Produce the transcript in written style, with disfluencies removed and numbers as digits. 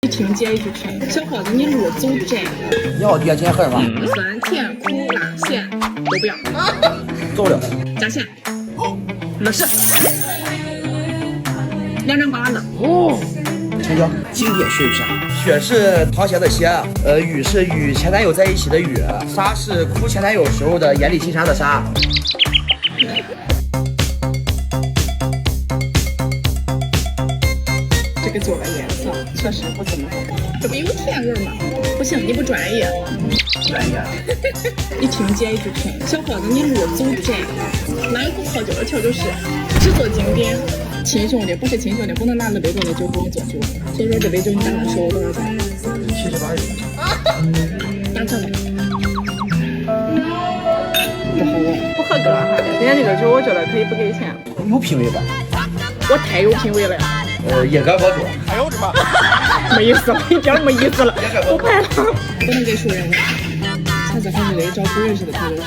一听接一句听，小伙子，你路走窄，你好，爹，今天喝什么？酸甜苦辣咸都不要，走了。加钱，20，2张8呢。哦，成交。经典血与啥？血是淌血的血，雨是与前男友在一起的雨，沙是哭前男友时候的眼里金沙的沙。这个酒的颜色确实不怎么好，这不有甜味吗？不行，你不专业。专业。一听接一句听，小伙子，你路走窄，哪有不好酒？而且就是只做经典，亲兄弟不是亲兄弟，不能拿2杯多的酒给你做酒。所以说这杯酒你打算收我多少钱78元。打折呗。不好闻，不合格哈。今天这个酒我觉得可以不给钱。有品位吧？我太有品位了呀。野格博主。哎呦我的妈！没意思了，一点没意思了，不拍了。不能给熟人，下次还是得找不认识的调酒师。